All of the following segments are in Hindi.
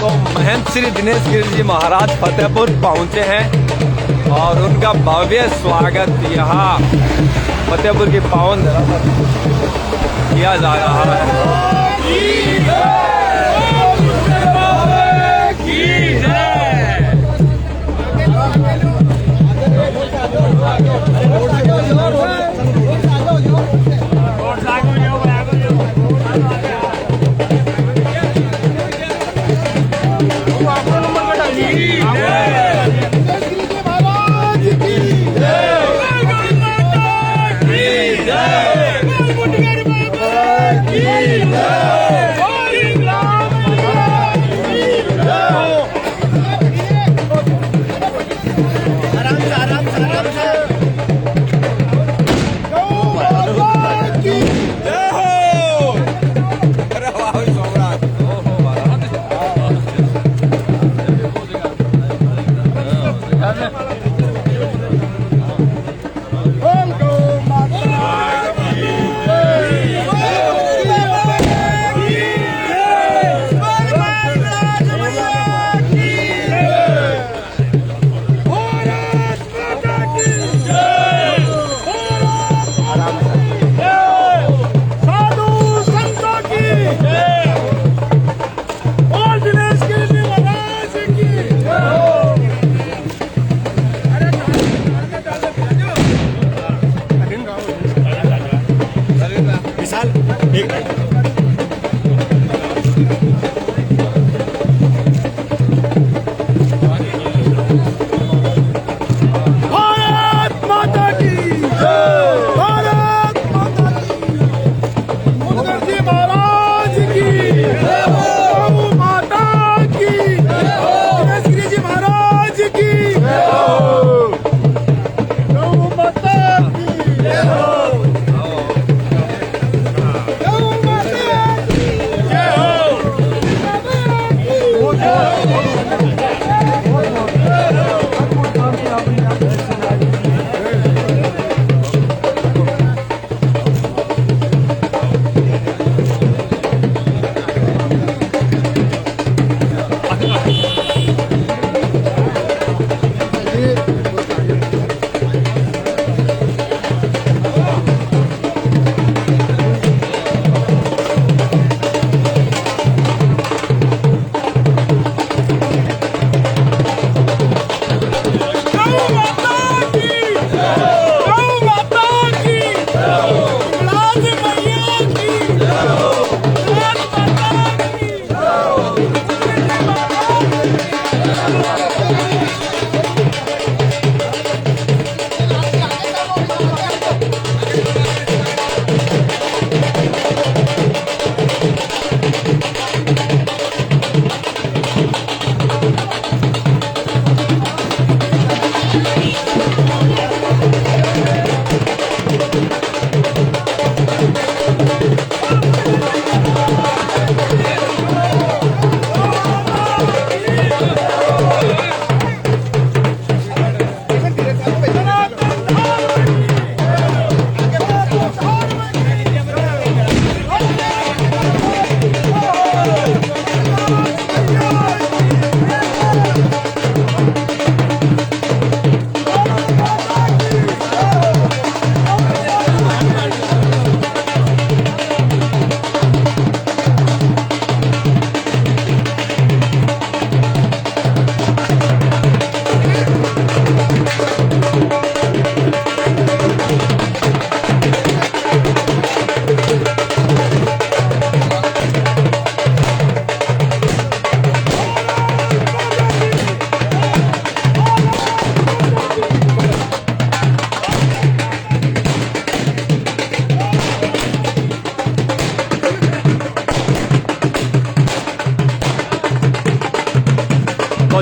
तो महंत श्री दिनेश गिरी जी महाराज फतेहपुर पहुंचे हैं और उनका भव्य स्वागत यहाँ फतेहपुर की पावन धरा पर किया जा रहा है।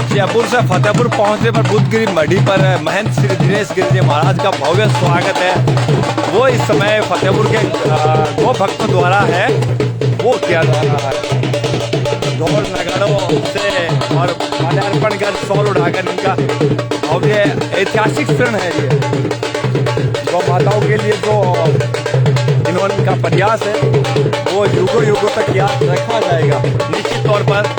जयपुर से फतेहपुर पहुंचने पर बुद्धगिरी मढ़ी पर महंत श्री दिनेश गिरी जी महाराज का भव्य स्वागत है। वो इस समय फतेहपुर के गो भक्तों द्वारा है वो किया जा रहा है। ढोल नगाड़ों से और माल्यार्पण कर शॉल उठाकर इनका भव्य ऐतिहासिक क्षण है ये। गौ माताओं के लिए जो इन्होंने का प्रयास है वो युगों युगों तक याद रखा जाएगा निश्चित तौर पर।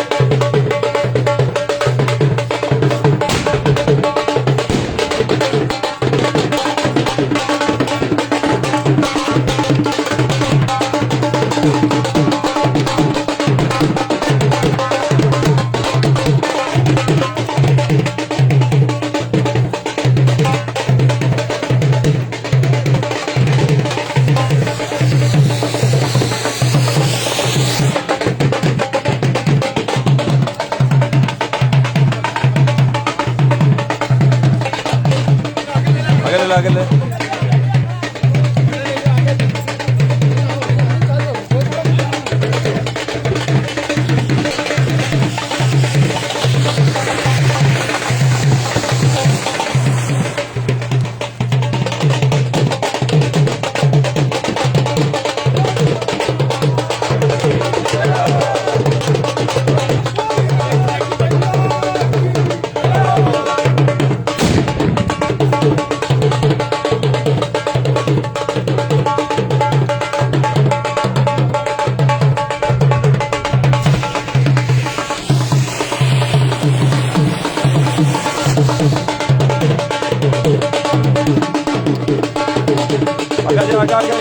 आगे ले।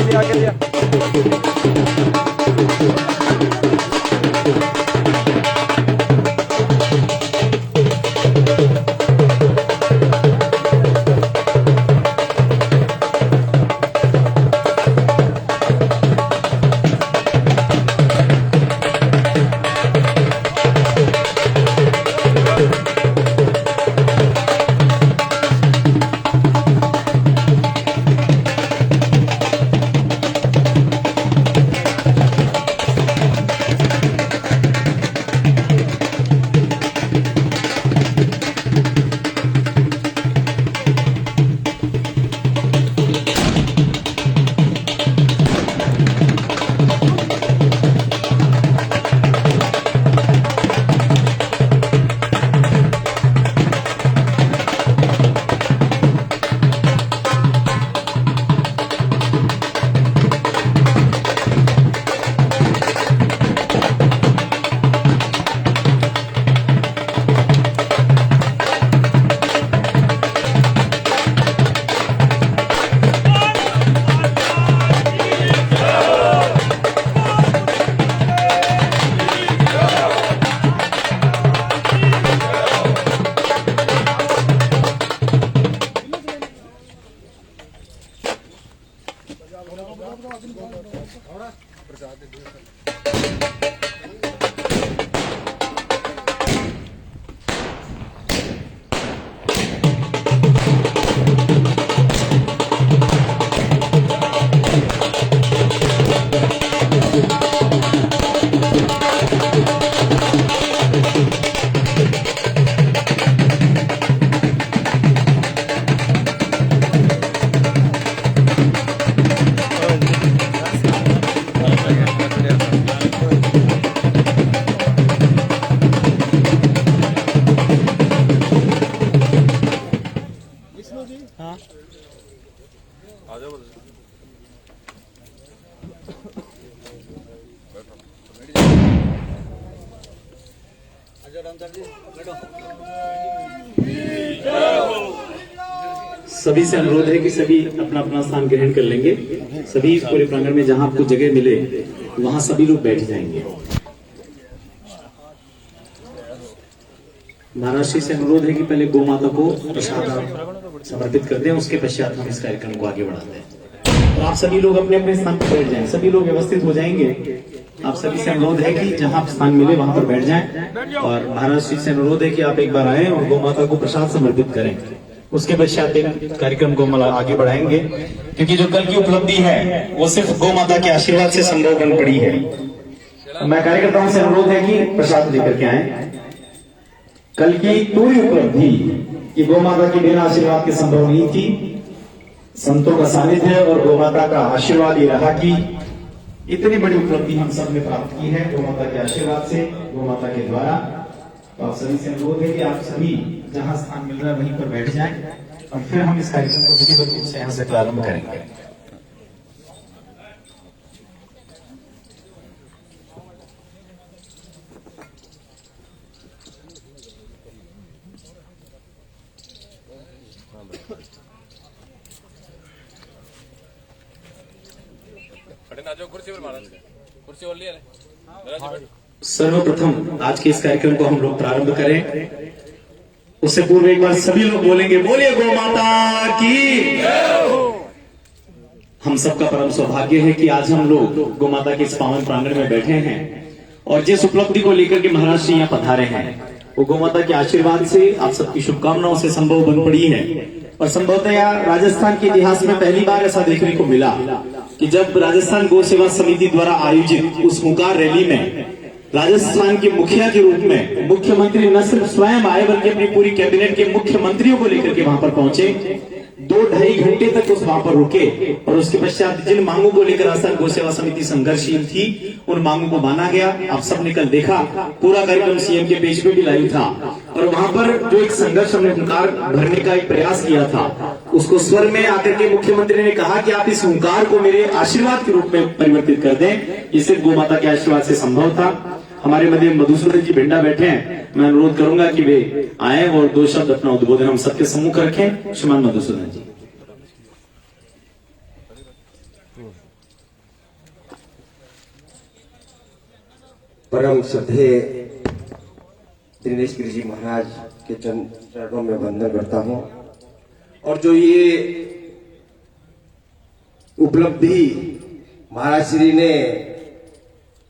आगे लिया। सभी से अनुरोध है कि सभी अपना अपना स्थान ग्रहण कर लेंगे। सभी इस पूरे प्रांगण में जहां आपको जगह मिले वहां सभी लोग बैठ जाएंगे। महाराज जी से अनुरोध है कि पहले गौ माता को प्रसाद समर्पित कर दें, उसके पश्चात हम इस कार्यक्रम को आगे बढ़ाते हैं। तो आप सभी लोग अपने अपने स्थान पर बैठ जाएं, सभी लोग व्यवस्थित हो जाएंगे। आप सभी से अनुरोध है कि जहां स्थान मिले वहां पर बैठ जाएं और महाराज जी से अनुरोध है कि आप एक बार आए और गौ माता को प्रसाद समर्पित करें। उसके पश्चात कार्यक्रम को हम आगे बढ़ाएंगे, क्योंकि जो कल की उपलब्धि है वो सिर्फ गौ माता के आशीर्वाद से संभव बन पड़ी है। मैं कार्यकर्ताओं से अनुरोध है कि प्रसाद लेकर के आए। कल की पूरी उपलब्धि कि गौ माता के बिना आशीर्वाद के संभव नहीं थी। संतों का सानिध्य और गौ माता का आशीर्वाद ये रहा कि इतनी बड़ी उपलब्धि हम सब ने प्राप्त की है गौ माता के आशीर्वाद से, गौ माता के द्वारा। तो आप सभी से अनुरोध है कि आप सभी जहां स्थान मिल रहा है वहीं पर बैठ जाएं और फिर हम इस कार्यक्रम को विधिवत रूप से यहाँ से प्रारंभ करेंगे। सर्वप्रथम आज के इस कार्यक्रम को हम लोग प्रारंभ करें, उससे पूर्व एक बार सभी लोग बोलेंगे बोलिए गौ माता की। हम सबका परम सौभाग्य है कि आज हम लोग गौ माता के इस पावन प्रांगण में बैठे हैं और जिस उपलब्धि को लेकर के महाराज जी यहाँ पधारे हैं वो गौ माता के आशीर्वाद से, आप सबकी शुभकामनाओं से संभव बन पड़ी है। और संभवतः राजस्थान के इतिहास में पहली बार ऐसा देखने को मिला कि जब राजस्थान गौ सेवा समिति द्वारा आयोजित उस हुंकार रैली में राजस्थान के मुखिया के रूप में मुख्यमंत्री न सिर्फ स्वयं आए बल्कि अपनी पूरी कैबिनेट के मुख्यमंत्रियों को लेकर के वहां पर पहुंचे। 2-2.5 घंटे तक उस वहां पर रुके और उसके पश्चात जिन मांगों को लेकर राजस्थान गौ सेवा समिति संघर्षशील थी उन मांगों को माना गया। आप सबने कल देखा, पूरा कार्यक्रम सीएम के पेज पे भी लाइव था और वहां पर जो एक संघर्ष हमने हुंकार भरने का एक प्रयास किया था उसको स्वर में आकर के मुख्यमंत्री ने कहा कि आप इस हुंकार को मेरे आशीर्वाद के रूप में परिवर्तित कर दें। ये सिर्फ गौ माता के आशीर्वाद से संभव था। हमारे मध्य मधुसूदन जी भिंडा बैठे हैं, मैं अनुरोध करूंगा कि वे आए और 2 शब्द अपना उद्बोधन हम सबके सम्मुख रखें। श्रीमान मधुसूदन जी। परम श्रद्धेय दिनेश गिरि जी महाराज के चरणों में वंदन करता हूं और जो ये उपलब्धि महाराज श्री ने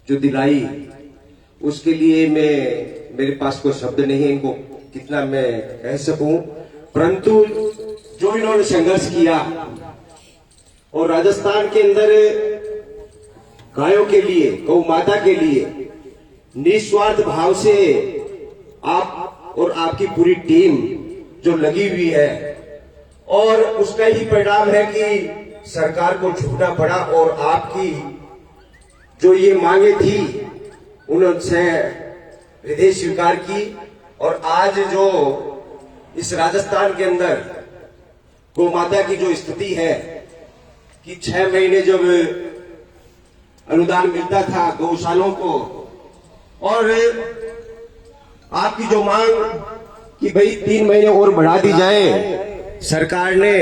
जो दिलाई उसके लिए मेरे पास कोई शब्द नहीं है इनको कितना मैं कह सकूं, परंतु जो इन्होंने संघर्ष किया और राजस्थान के अंदर गायों के लिए, गौ माता के लिए निस्वार्थ भाव से आप और आपकी पूरी टीम जो लगी हुई है और उसका ही परिणाम है कि सरकार को झुकना पड़ा और आपकी जो ये मांगे थी उनसे हृदय स्वीकार की और आज जो इस राजस्थान के अंदर गौ माता की जो स्थिति है कि 6 महीने जब अनुदान मिलता था गौशालों को और आपकी जो मांग कि भाई 3 महीने और बढ़ा दी जाए, सरकार ने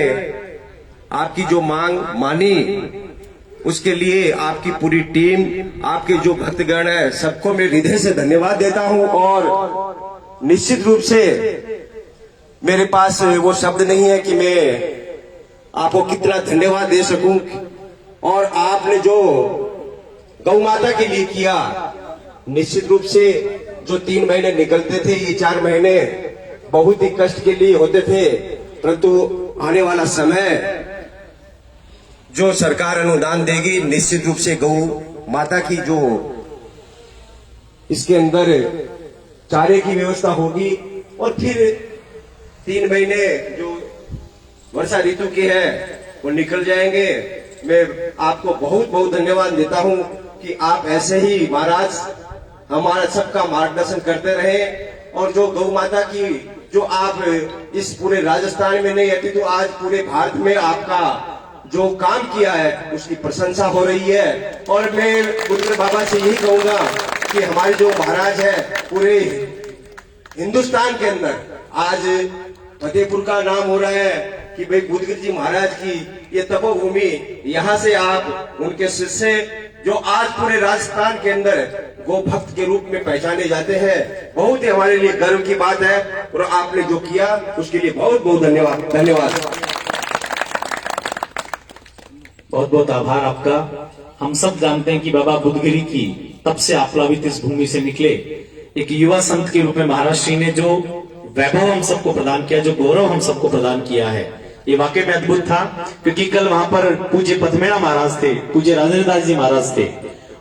आपकी जो मांग मानी उसके लिए आपकी पूरी टीम, आपके जो भक्तगण है सबको मैं हृदय से धन्यवाद देता हूं और निश्चित रूप से मेरे पास वो शब्द नहीं है कि मैं आपको कितना धन्यवाद दे सकूं। और आपने जो गौ माता के लिए किया, निश्चित रूप से जो 3 महीने निकलते थे ये 4 महीने बहुत ही कष्ट के लिए होते थे, परंतु आने वाला समय जो सरकार अनुदान देगी निश्चित रूप से गौ माता की जो इसके अंदर चारे की व्यवस्था होगी और फिर 3 महीने जो वर्षा ऋतु के हैं वो निकल जाएंगे। मैं आपको बहुत बहुत धन्यवाद देता हूं कि आप ऐसे ही महाराज हमारा सबका मार्गदर्शन करते रहे और जो गौ माता की जो आप इस पूरे राजस्थान में नहीं आती तो आज पूरे भारत में आपका जो काम किया है उसकी प्रशंसा हो रही है। और मैं बुद्ध बाबा से यही कहूंगा कि हमारे जो महाराज है पूरे हिंदुस्तान के अंदर आज फतेहपुर का नाम हो रहा है कि भाई बुद्धगिरी जी महाराज की ये तपोभूमि, यहाँ से आप उनके शिष्य जो आज पूरे राजस्थान के अंदर गो भक्त के रूप में पहचाने जाते हैं, बहुत ही हमारे लिए गर्व की बात है और आपने जो किया उसके लिए बहुत बहुत धन्यवाद। बहुत बहुत आभार आपका। हम सब जानते हैं कि बाबा बुद्धगिरी की तब से आप्लावित इस भूमि से निकले एक युवा संत के रूप में महाराज श्री ने जो वैभव हम सबको प्रदान किया, जो गौरव हम सबको प्रदान किया है, ये वाकई में अद्भुत था। क्योंकि कल वहां पर पूज्य पथमेड़ा महाराज थे, पूज्य राजेंद्र दास जी महाराज थे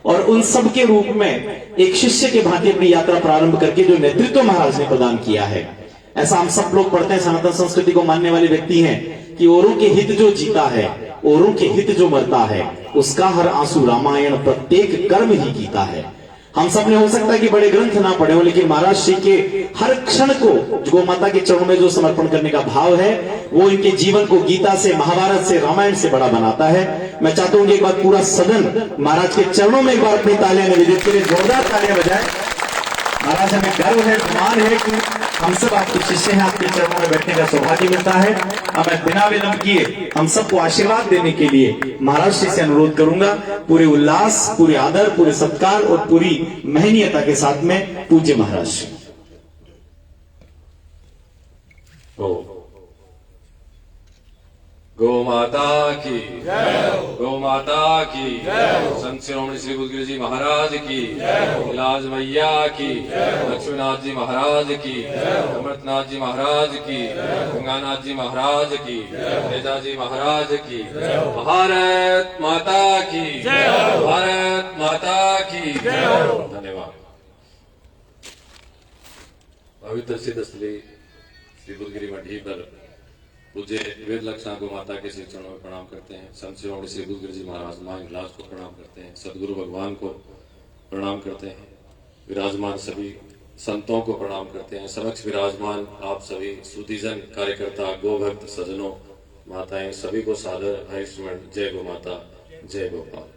और उन सब के रूप में एक शिष्य के भांति अपनी यात्रा प्रारंभ करके जो नेतृत्व महाराज ने प्रदान किया है। ऐसा हम सब लोग पढ़ते हैं, सनातन संस्कृति को मानने वाले व्यक्ति हैं कि औरों के हित जो जीता है, औरों के हित जो मरता है, उसका हर आंसू रामायण प्रत्येक कर्म ही गीता है। हम सब ने हो सकता है कि बड़े ग्रंथ ना पढ़े हो, लेकिन महाराज श्री के हर क्षण को गौ माता के चरणों में जो समर्पण करने का भाव है वो इनके जीवन को गीता से, महाभारत से, रामायण से बड़ा बनाता है। मैं चाहता हूं कि एक बार पूरा सदन महाराज के चरणों में एक बार अपनी तालियां निवेदित करें, जोरदार तालियां बजाएं। महाराज हमें गर्व है, सम्मान है कि हम सब आपके शिष्य हैं, आपके चरणों में बैठने का सौभाग्य मिलता है। अब मैं बिना विलंब किए हम सबको आशीर्वाद देने के लिए महाराज श्री से अनुरोध करूंगा, पूरे उल्लास, पूरे आदर, पूरे सत्कार और पूरी महनीयता के साथ में पूज्य महाराज श्री। गौ माता की गौ माता की संत शिरोमणि श्री गुरु जी महाराज की इलाज मैया की लक्ष्मीनाथ जी महाराज की अमृतनाथ जी महाराज की गंगानाथ जी महाराज की तेजा जी महाराज की भारत माता की भारत माता की धन्यवाद। पवित्र सिद्ध श्री गुरुगिरी मढ़ी पर पूज्य वेद लक्षणा गौ माता के श्री चरणों में प्रणाम करते हैं। संत शिरोमणि श्री गुरुगिरी जी महाराज मां हिंगलाज को प्रणाम करते हैं। सदगुरु भगवान को प्रणाम करते हैं। विराजमान सभी संतों को प्रणाम करते हैं। समक्ष विराजमान आप सभी सुधीजन कार्यकर्ता गो भक्त सज्जनों माताएं सभी को सादर हरिस्मरण। जय गौ माता जय गोपाल।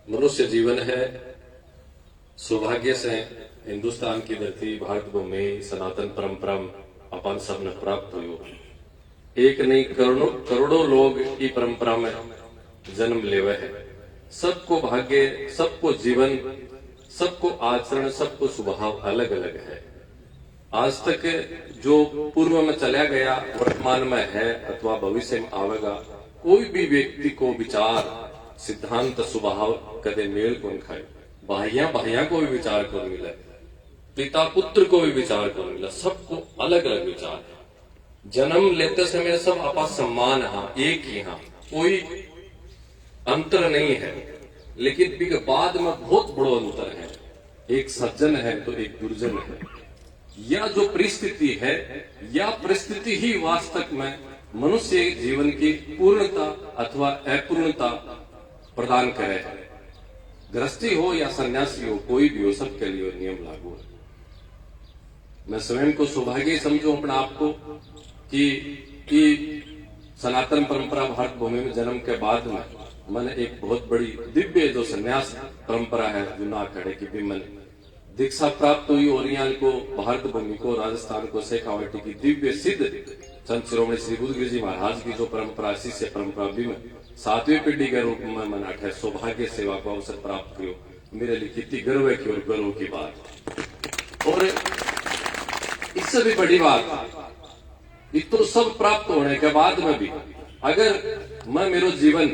मनुष्य जीवन है सौभाग्य से हिंदुस्तान की धरती भारत भूमि सनातन परंपरा अपन सबने प्राप्त हुई। एक नहीं करोड़ों लोग की परंपरा में जन्म लेवे है। सबको भाग्य सबको जीवन सबको आचरण सबको स्वभाव अलग अलग है। आज तक जो पूर्व में चला गया वर्तमान में है अथवा भविष्य में आवेगा कोई भी व्यक्ति को विचार सिद्धांत स्वभाव कदे मेल कौन खाए। भाइया को भी विचार कौन मिला पिता पुत्र को भी विचार कौन मिला। सबको अलग अलग विचार है। जन्म लेते समय सब आपा सम्मान हाँ एक ही हाँ कोई अंतर नहीं है। लेकिन फिर बाद में बहुत बड़ो अंतर है। एक सज्जन है तो एक दुर्जन है। यह जो परिस्थिति है यह परिस्थिति ही वास्तव में मनुष्य जीवन की पूर्णता अथवा अपूर्णता प्रदान करे। गृहस्थी हो या सन्यासी हो कोई भी हो सबके लिए नियम लागू है। मैं स्वयं को सौभाग्य समझू अपने आप को कि सनातन परंपरा भारत भूमि में जन्म के बाद में मैंने एक बहुत बड़ी दिव्य जो संन्यास परंपरा है जूनागढ़ की भी मैंने दीक्षा प्राप्त हुई। ओरियाल को भारत भूमि को राजस्थान को शेखावाटी की दिव्य सिद्ध संत शिरोमणि श्री गुरुगिरी जी महाराज की जो परंपरा शिष्य परंपरा भी में 7वीं पीढ़ी के रूप में मैंने 8 सौभाग्य सेवा को अवसर प्राप्त किया। मेरे लिए कितनी गर्व की और गर्व की बात। और इससे भी बड़ी बात इतना सब प्राप्त होने के बाद में भी अगर मैं मेरो जीवन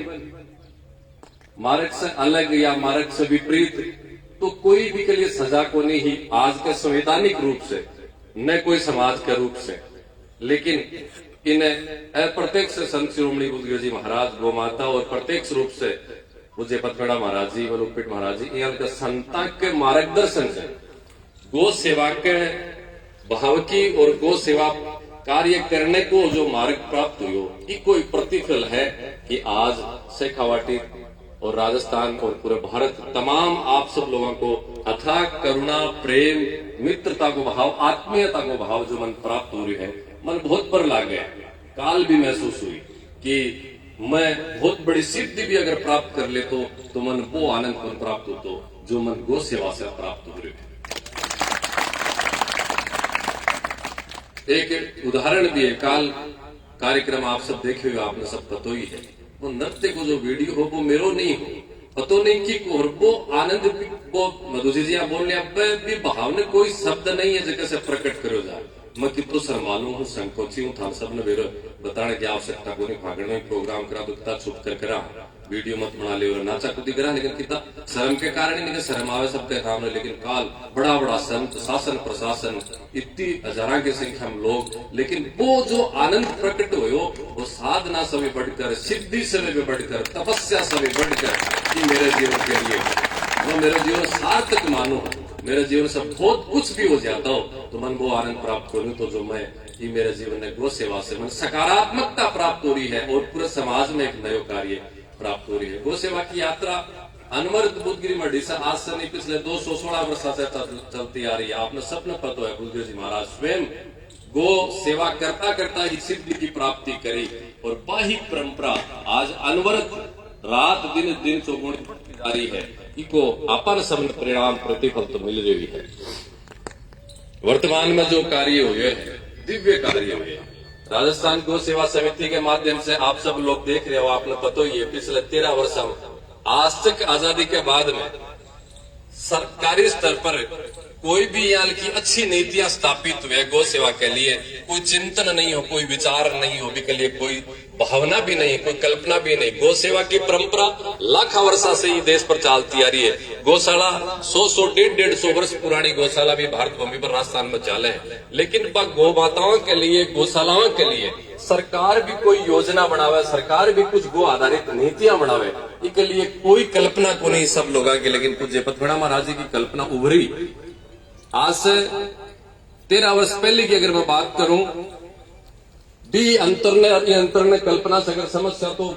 मार्ग से अलग या मार्ग से विपरीत तो कोई भी के लिए सजा को नहीं ही आज के संवैधानिक रूप से न कोई समाज के रूप से। लेकिन इन्हें अप्रत्यक्ष संत शिरोमणि गुरुगिरी जी महाराज गौ माता और प्रत्यक्ष रूप से पूज्य पथगड़ा महाराज जी वलुपीठ महाराज जी इनके संता के मार्गदर्शन से गो सेवा के भाव की और गो सेवा कार्य करने को जो मार्ग प्राप्त हुई कि कोई प्रतिफल है कि आज शेखावाटी और राजस्थान और पूरे भारत तमाम आप सब लोगों को अथाह करुणा प्रेम मित्रता को भाव आत्मीयता को भाव जो मन प्राप्त हो रही है मन बहुत पर ला गया। काल भी महसूस हुई कि मैं बहुत बड़ी सिद्धि भी अगर प्राप्त कर ले तो मन वो आनंद मन प्राप्त हो तो जो मन गो सेवा से प्राप्त हो रही है। एक उदाहरण भी है। काल कार्यक्रम आप सब देखे हुए आपने सब पता ही है। वो नृत्य को जो वीडियो हो वो मेरो नहीं हो पतो नहीं कि वो आनंद वो मधुजी जी बोल रहे भाव ने कोई शब्द नहीं है जगह से प्रकट करो जाए। मैं कितो शर्मालू हूँ संकोची हूँ। था सब ने मेरे बताने की आवश्यकता को नहीं भागण में प्रोग्राम करा तो कितना छुप कर करा वीडियो मत बना ले और नाचा कुदी करा। लेकिन कितना शर्म के कारण ही नहीं शर्म आवे सबके काम है। लेकिन काल बड़ा बड़ा संत शासन प्रशासन इतनी हजारा की संख्या में लोग लेकिन वो जो आनंद प्रकट हुए वो साधना से भी बढ़कर सिद्धि से भी बढ़कर तपस्या से भी बढ़कर कि मेरे जीवन के लिए वो मेरा जीवन सार्थक मानो मेरे जीवन से बहुत कुछ भी हो जाता हो तो मन वो आनंद प्राप्त करूं तो जो मैं ये मेरे जीवन में गो सेवा से मन सकारात्मकता प्राप्त हो रही है और पूरे समाज में एक नया कार्य प्राप्त हो रही है। गो सेवा की यात्रा अनवरत बुद्धगिरी मढ़ी से आज से नहीं पिछले 216 वर्ष से चलती आ रही है। आपने सबने पता है बुद्धगिरी जी महाराज स्वयं गो सेवा करता करता ही सिद्धि की प्राप्ति करी और बाही परंपरा आज अनवरत रात दिन दिन चौगुनी जारी है। इको अपन सब परिणाम प्रतिफल तो मिल रही है। वर्तमान में जो कार्य हुए हैं दिव्य कार्य हुए राजस्थान गो सेवा समिति के माध्यम से आप सब लोग देख रहे हो। आपने पता ही है पिछले 13 वर्ष आज तक आजादी के बाद में सरकारी स्तर पर कोई भी यहाँ की अच्छी नीतियां स्थापित हुए गौ सेवा के लिए, कोई चिंतन नहीं हो, कोई विचार नहीं हो, भी के लिए कोई भावना भी नहीं, कोई कल्पना भी नहीं। गौ सेवा की परंपरा लाखों वर्षों से ही देश पर चलती आ रही है। गौशाला 100 150 वर्ष पुरानी गौशाला भी भारत भूमि पर राजस्थान में चाले है। लेकिन गौ माताओं के लिए, गौशालाओं के लिए सरकार भी कोई योजना बनावे, सरकार भी कुछ गो आधारित नीतियां बनावे, इसके लिए कोई कल्पना को नहीं सब लोगों की। लेकिन पूज्य पथगड़ा महाराज जी की कल्पना उभरी। आज से 13 वर्ष पहले की अगर मैं बात करूं, डी अंतर ने कल्पना से अगर समस्या तो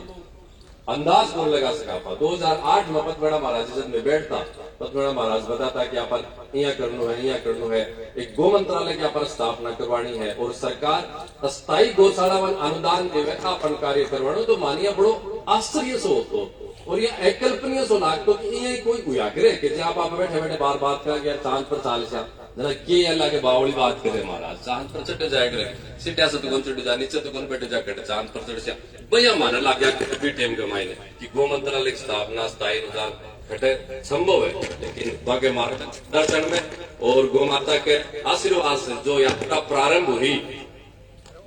अंदाज कौन लगा सका था। 2008 में पथगड़ा महाराज जब मैं बैठता, पथगड़ा महाराज बताता कि अपन यहाँ करना है, एक गो मंत्रालय की अपन स्थापना करवानी है और सरकार अस्थायी गौशाला वन अनुदान देवे अपन कार्य करवानो, तो मानिया बड़ो आश्चर्य से होतो और ये अकल्पनीय सो लागतो कि ये कोई गुया करे कि जब आप बैठे बैठे बार बात कर गया चांद पर चाल से जना के अल्लाह के बावली बात करे महाराज, चांद पर चढ़ जाए करे, सीटा से तो कौन चढ़ जा, नीचे तो कौन बैठे जा कर चांद पर चढ़ से भैया माने लग गया कि टाइम के मायने कि गो मंत्रालय की स्थापना स्थायी अनुदान घटे संभव है। लेकिन भाग्य मार्गदर्शन में और गौ माता के आशीर्वाद से जो यात्रा प्रारंभ हुई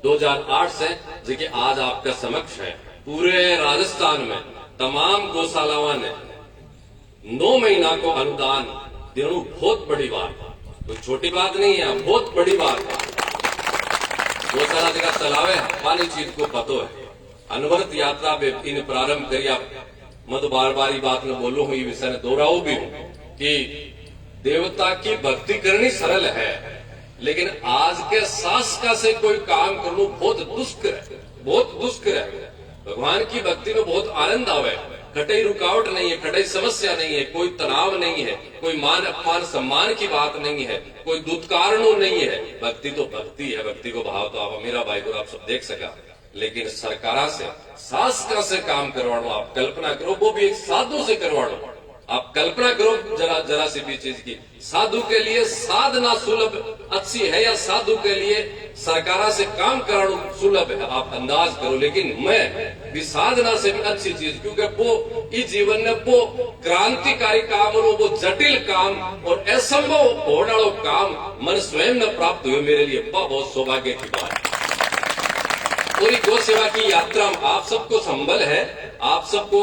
2008 से, जो आज आपका समक्ष है, पूरे राजस्थान में तमाम गौशालाओं ने 9 महीना को अनुदान देना बहुत बड़ी बात, कोई छोटी बात नहीं है, बहुत बड़ी बात है। गौशाला जगह चलावे वाली चीज को पतो है। अनवरत यात्रा में इन प्रारंभ करिए। मैं तो बार बार बात में बोलू हूं, ये विषय में दोहराऊ भी हूं कि देवता की भक्ति करनी सरल है, लेकिन आज के शासका से कोई काम करना बहुत दुष्कर है, बहुत दुष्कर है। भगवान की भक्ति में बहुत आनंद आवे, कटई रुकावट नहीं है, कटई समस्या नहीं है, कोई तनाव नहीं है, कोई मान अपमान सम्मान की बात नहीं है, कोई दुत्कारणों नहीं है। भक्ति तो भक्ति है, भक्ति को भाव तो आप मेरा भाई को आप सब देख सका। लेकिन सरकारा से शासका से काम करवानो, आप कल्पना करो, वो भी एक साधु से करवानो। आप कल्पना करो जरा सी भी चीज की, साधु के लिए साधना सुलभ अच्छी है या साधु के लिए सरकारा से काम कराना सुलभ है, आप अंदाज करो। लेकिन मैं भी साधना से भी अच्छी चीज, क्योंकि वो इस जीवन में वो क्रांतिकारी काम और वो जटिल काम और असंभव होने वाला काम मन स्वयं न प्राप्त हुए, मेरे लिए बहुत सौभाग्य की बात है। पूरी गौ सेवा की यात्रा आप सबको संबल है। आप सबको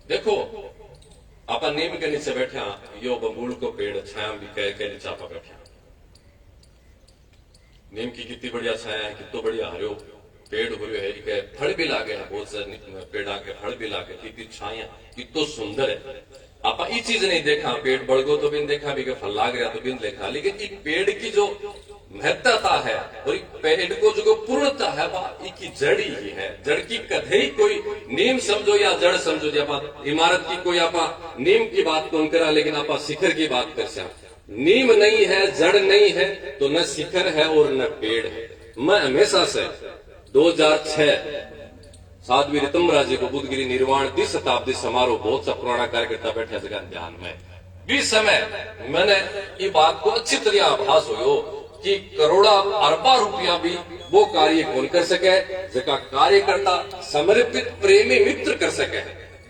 देखो, अपन नीम के नीचे बैठा, यो बबूल को पेड़ छाया भी कह के नीचे आप बैठा, नीम की कितनी बढ़िया छाया है, कितना बढ़िया हरियो पेड़ हुए है, फल भी लागे है, बहुत सारे पेड़ आके फल भी लागे, कितनी छाया, कितना सुंदर है। आप ये चीज नहीं देखा, पेड़ बढ़ गो तो भी नहीं देखा, भी फल लाग रहा तो भी नहीं देखा, लेकिन इस पेड़ की जो महत्ता है और पेड़ को जो पूर्णता है वह की जड़ ही है। जड़ की कदे ही कोई नीम समझो या जड़ समझो, जब इमारत की कोई आप नीम की बात कौन करा, लेकिन आप शिखर की बात कर सकते। नीम नहीं है, जड़ नहीं है, तो न शिखर है और न पेड़ है। मैं हमेशा से 2006 साध्वी ऋतंबरा जी को बुद्धगिरी निर्वाण 20 शताब्दी समारोह बहुत सा पुराना कार्यकर्ता बैठे जगह ध्यान में भी समय मैंने ये बात को अच्छी तरह आभास हो कि करोड़ा अरबा रुपया भी वो कार्य कौन कर सके, जगह कार्यकर्ता समर्पित प्रेमी मित्र कर सके।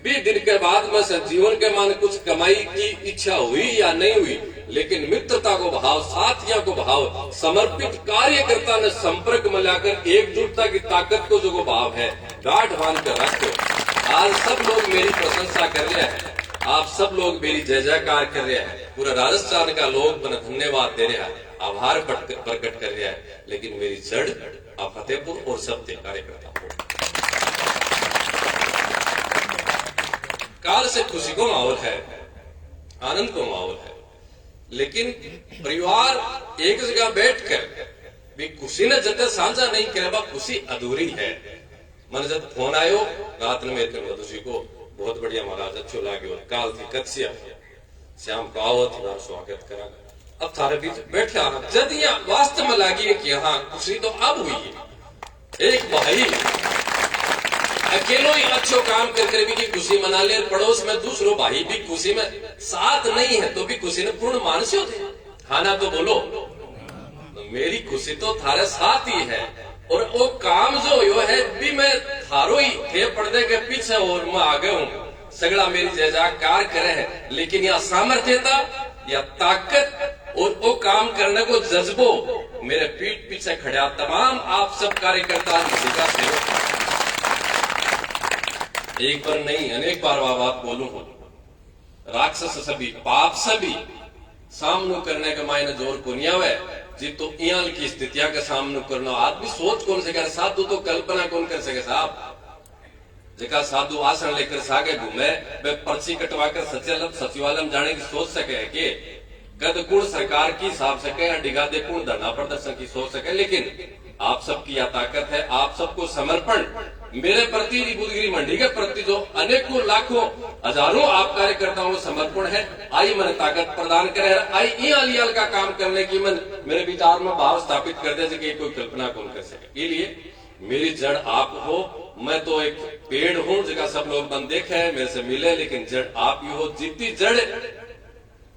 20 दिन के बाद में से जीवन के मान कुछ कमाई की इच्छा हुई या नहीं हुई, लेकिन मित्रता को भाव, साथियों को भाव, समर्पित कार्यकर्ता ने संपर्क में लाकर एकजुटता की ताकत को जो भाव है गांठ बांध कर रखो। आज सब लोग मेरी प्रशंसा कर रहे हैं, आप सब लोग मेरी जय जयकार कर रहे हैं, पूरा राजस्थान का लोग मैंने धन्यवाद दे रहा है, आभार प्रकट कर रहा है। लेकिन मेरी जड़ आप फतेहपुर और सत्य कार्यकर्ता हो। काल से खुशी को माहौल है, आनंद को माहौल है, लेकिन परिवार एक जगह बैठकर भी खुशी ने जब साझा नहीं करे, खुशी अधूरी है। मन जब फोन आयो रात में मधुशी को बहुत बढ़िया महाराज अच्छो लागे, काल थी कत्सिया श्याम कावत स्वागत करा, अब थारे बीच बैठे आना जब यहाँ वास्तव में लगी है कि हाँ खुशी तो अब हुई है। एक भाई अकेलो ही अच्छो काम करके भी खुशी मना ले, पड़ोस में दूसरो भाई भी खुशी में साथ नहीं है तो भी खुशी ने पूर्ण मानसियो थे। हाँ ना तो बोलो, तो मेरी खुशी तो थारे साथ ही है और वो काम जो यो है भी मैं थारो ही थे पर्दे के पीछे और मैं आगे हूँ, सगड़ा मेरी जय जयकार करे है। लेकिन यह सामर्थ्यता या ताकत काम करने को जज्बो मेरे पीठ पीछे खड़ा तमाम आप सब कार्यकर्ता का सेवक, एक बार नहीं अनेक बार बात बोलूं हूं, राक्षस सभी पाप सभी सामनो करने के मायने जोर को नहीं आवे जी, तो इयाल की स्थितियां का सामनो करना आदमी सोच कौन से करे, साधु तो कल्पना कौन कर सके साहब। जेका साधु आसन लेकर सागे घूमे वे पर्ची कटवा कर सचिवालय जाने की सोच सके है कि गद कुण सरकार की हिसाब सके या डिगादे कुण धरना प्रदर्शन की सोच सके, लेकिन आप सबकी यह ताकत है, आप सबको समर्पण मेरे प्रति बुधगिरी मंडी के प्रति जो अनेकों लाखों हजारों आप कार्यकर्ताओं को समर्पण है, आई मन ताकत प्रदान करे, आई ये अलियाल का काम करने की मन मेरे विचार में भाव स्थापित कर दे कि कोई कल्पना कौन कर सके। इसलिए मेरी जड़ आप हो, मैं तो एक पेड़ हूं जगह सब लोग मन देखे है मेरे से मिले, लेकिन जड़ आप ही हो। जितनी जड़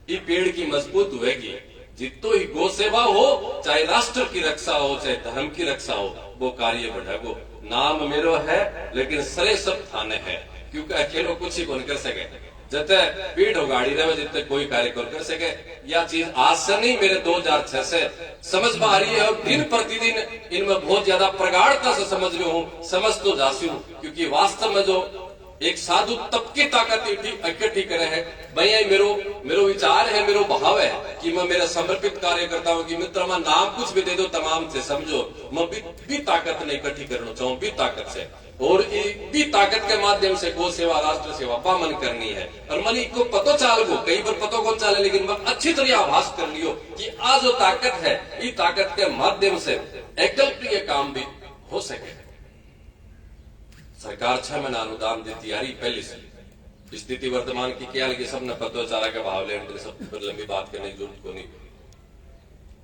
ये पेड़ की मजबूत हुएगी, जितो ही गो सेवा हो, चाहे राष्ट्र की रक्षा हो चाहे धर्म की रक्षा हो, वो कार्य बढ़ेगो। नाम मेरो है लेकिन सरे सब थाने है, क्योंकि अकेलो कुछ ही कौन कर सके, जते पीठ हो गाड़ी रहे जितने कोई कार्य कौन कर सके। यह चीज आज से नहीं मेरे 2006 से समझ में आ रही है, और दिन प्रतिदिन इनमें बहुत ज्यादा प्रगाढ़ता से समझ रही हूँ, समझ तो जासी हूँ, क्योंकि वास्तव में जो एक साधु तब की ताकत इकट्ठी करे है। भैया मेरो विचार है, मेरो भाव है कि मैं मेरे समर्पित कार्यकर्ताओं की मित्र में नाम कुछ भी दे दो तमाम से समझो, मैं भी ताकत नहीं इकट्ठी करना चाहूँ, भी ताकत से, और भी ताकत के माध्यम से गो सेवा राष्ट्र सेवा पा मन करनी है। और मन को पतो चाल गो, कई बार पतो कौन चाले, लेकिन मैं अच्छी तरह आभास कर लियो कि आज जो ताकत है, ये ताकत के माध्यम से अकल्पनीय काम भी हो सके। सरकार 6 महीना अनुदान देती आ रही पहले से, स्थिति वर्तमान की क्या लगी सबने पतो चारा का भाव लेने सब पर लंबी बात करने की जरूरत को नहीं।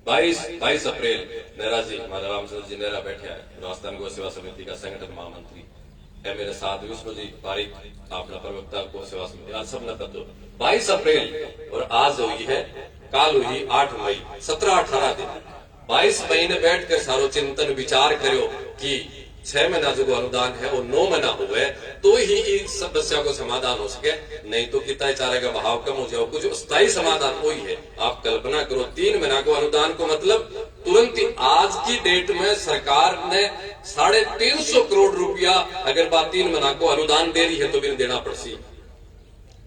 22 अप्रैल नेहरा जी, हमारे रामचंद्र जी नेहरा बैठे हैं, राजस्थान गौ सेवा समिति का संगठन महामंत्री है मेरे साथ, विष्णु जी पारिक अपना प्रवक्ता गौ सेवा समिति, आज सबने पतो 22 अप्रैल और आज हुई है, काल हुई 8 मई, 17-18 दिन, 22 महीने बैठ कर सारो चिंतन विचार करो कि 6 महीना जो अनुदान है वो 9 महीना हुए तो ही इस समस्या को समाधान हो सके, नहीं तो कितना चारे का भाव कम हो जाओ, कुछ स्थायी समाधान वही है। आप कल्पना करो 3 महीना को अनुदान को मतलब तुरंत ही आज की डेट में सरकार ने 350 करोड़ रुपया अगर बात 3 महीना को अनुदान दे रही है तो भी देना पड़सी।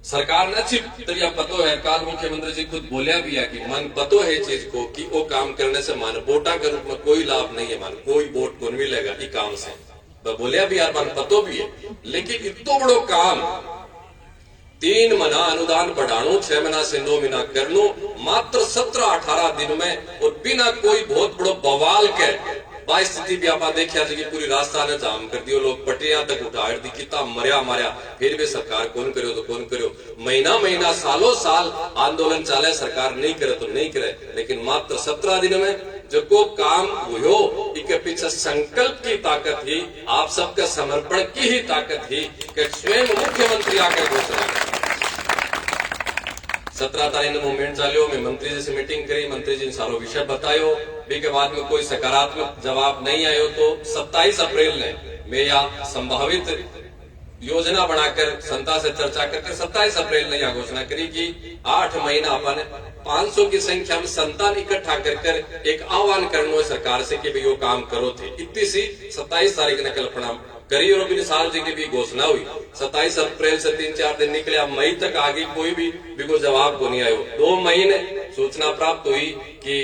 सरकार ने अच्छी तरह पतो है, काल मुख्यमंत्री जी खुद बोलिया भी है कि मन पतो है चीज को कि वो काम करने से मान वोटा के रूप में कोई लाभ नहीं है, मान कोई वोट को मिलेगा इस काम से, तो बोलिया भी यार मन पतो भी है, लेकिन इतना बड़ो काम 3 महीना अनुदान बढ़ानो, 6 महीना से 9 महीना करनो मात्र 17-18 दिन में, और बिना कोई बहुत बड़ो बवाल के स्थिति भी आप देखिए कि पूरी राजस्थान ने जाम कर दियो, लोग पटिया तक उठा दी, कितना मरिया फिर भी सरकार कौन करो तो कौन करो, महीना सालों साल आंदोलन चाले, सरकार नहीं करे तो नहीं करे, लेकिन मात्र 17 दिन में जो को काम हुयो, इसके पीछे संकल्प की ताकत ही, आप सबके समर्पण की ही ताकत ही कि स्वयं मुख्यमंत्री आकर घोषणा 17 तारीख ने मूवमेंट चालियो, मैं मंत्री जी से मीटिंग करी, मंत्री जी ने सारो विषय बतायो, के बाद में कोई सकारात्मक जवाब नहीं आयो तो 27 अप्रैल ने मैं यह संभावित योजना बनाकर संता से चर्चा करके 27 अप्रैल ने यह घोषणा करी कि 8 महीना अपन 500 की संख्या में संतान इकट्ठा कर एक आह्वान करना सरकार से कि भाई वो काम करो थे। इतनी सी 27 तारीख ने कल्पना करी और अभी साल जी की भी घोषणा हुई। 27 अप्रैल से 3-4 दिन निकले, अब मई तक आगे कोई भी जवाब को नहीं आयो। 2 महीने सूचना प्राप्त हुई कि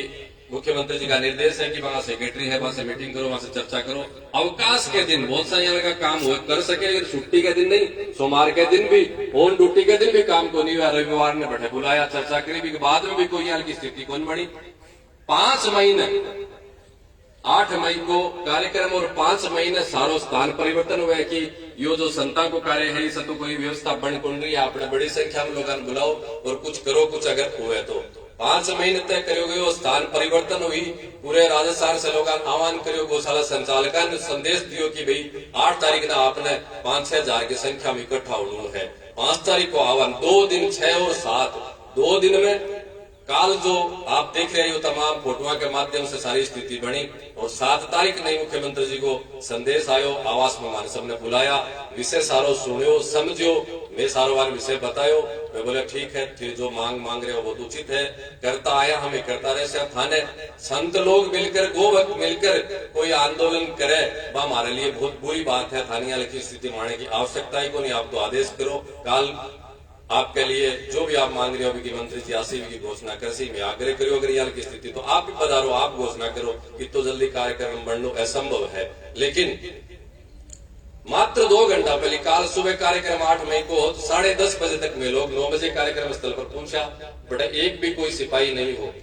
मुख्यमंत्री जी का निर्देश है कि वहां सेक्रेटरी है, वहां से मीटिंग करो, वहां से चर्चा करो। अवकाश के दिन बहुत सा यहाँ का काम हो कर सके, लेकिन छुट्टी के दिन नहीं, सोमवार के दिन भी, ऑन ड्यूटी के दिन भी काम को नहीं हुआ। रविवार ने बैठे बुलाया, चर्चा करी, भी बाद में भी कोई यहाँ की स्थिति कौन बनी। 5 महीने 8 मई को कार्यक्रम और 5 महीने सारो स्थान परिवर्तन हुआ कि यो जो संता को कार्य है इसे तो कोई व्यवस्था बन कौन रही है, आपने बड़ी संख्या में लोगों बुलाओ और कुछ करो, कुछ अगर हुए तो 5 महीने तय करो गयो, स्थान परिवर्तन हुई। पूरे राजस्थान से लोग आह्वान करो, गौशाला संचालक ने संदेश दियो कि भाई 8 तारीख ना आपने 5-6 हजार की संख्या में इकट्ठा होना है। 5 तारीख को आह्वान, 2 दिन 6 और 7 2 दिन में काल जो आप देख रहे हो तमाम फोटोआ के माध्यम से सारी स्थिति बनी। और 7 तारीख नहीं मुख्यमंत्री जी को संदेश आयो, आवास में मान सबने बुलाया, विषय सारो सुनियो समझो, मैं सारो बार विषय बतायो। मैं बोला ठीक है, फिर जो मांग रहे हो बहुत उचित है, करता आया हमें करता रहे। थाने संत लोग मिलकर गोभक्त मिलकर कोई आंदोलन करे वह हमारे लिए बहुत बुरी बात है। थानिया की स्थिति मानने की आवश्यकता ही को नहीं। आप तो आदेश करो, काल आपके लिए जो भी आप मांग रहे हो कि मंत्री जी आसी की घोषणा कर सी, मैं आग्रह करो अगर यहाँ की स्थिति तो आप भी पधारो, आप घोषणा करो कि तो जल्दी कार्यक्रम बढ़ना असंभव है। लेकिन मात्र 2 घंटा पहले काल सुबह कार्यक्रम 8 मई को 10:30 बजे तक में लोग 9 बजे कार्यक्रम स्थल पर पहुंचा, बट एक भी कोई सिपाही नहीं हो,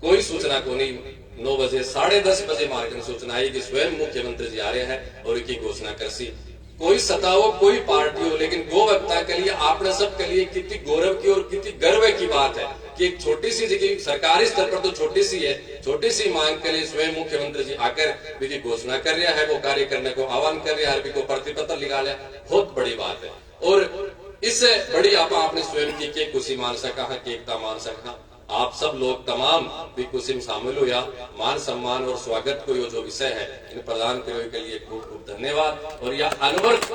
कोई सूचना को नहीं। 9 बजे 10:30 बजे मार्ग में सूचना आई कि स्वयं मुख्यमंत्री जी आ रहे हैं और इनकी घोषणा कर सी। कोई सत्ता हो कोई पार्टी हो, लेकिन गोवक्ता के लिए आपने सब के लिए कितनी गौरव की और कितनी गर्व की बात है कि एक छोटी सी जगह सरकारी स्तर पर तो छोटी सी है, छोटी सी मांग के लिए स्वयं मुख्यमंत्री जी आकर विधि घोषणा कर रहा है, वो कार्य करने को आह्वान कर रहा है, को प्रतिपत्र लिखा लिया, बहुत बड़ी बात है। और इससे बड़ी आप अपने स्वयं की खुशी मान सका है, एकता मान सका। आप सब लोग तमाम भी खुशी में शामिल हो या मान सम्मान और स्वागत को जो विषय है इन प्रदान करने के लिए खूब खूब धन्यवाद। और यह अनवरत